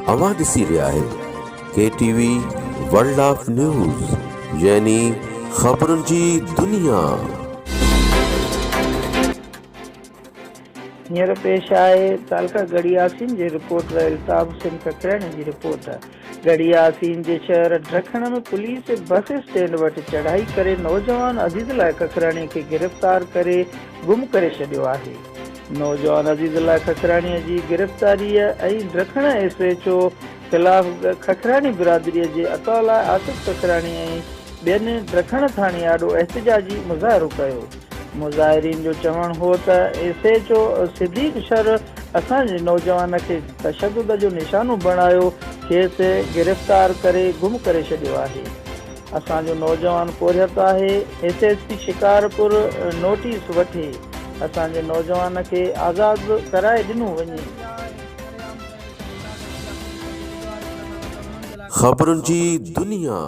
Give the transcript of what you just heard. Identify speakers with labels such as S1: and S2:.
S1: अवां ॾिसी रहिया आहियो KTV वर्ल्ड ऑफ न्यूज़ यानी ख़बरुनि जी दुनिया।
S2: हींअर पेश आहे तालका गढ़ी आसीन जे रिपोर्टर अल्ताफ़ सिंह ककराणी जी रिपोर्ट। गढ़ी आसीन जे शहर ड्रखण में पुलिस बस स्टैंड वटि चढ़ाई करे नौजवान अज़ीज़ुल्लाह ककराणी खे गिरफ़्तार करे गुम करे छॾियो आहे। नौजवान अज़ीज़ुल्लाह ककराणीअ जी गिरफ़्तारीअ ऐं ड्रखण SHO ख़िलाफ़ ककराणी बिरादरीअ जे अताउल्ला आसिफ़ ककराणी ऐं ॿियनि ड्रखण थाणे आॾो एहतिजाजी मुज़ाहिरो कयो। मुज़ाहिरीन जो चवणु हो त SHO सिद्दीक़ शर असांजे नौजवान खे तशदुद जो निशानो बणायो, खेसि गिरफ़्तार करे गुम करे छॾियो आहे। असांजो नौजवान कोरियत आहे, SSP शिकारपुर नोटिस वठे असांजे नौजवान खे आज़ादु कराए ॾिनो वञे।
S1: ख़बरुनि जी दुनिया।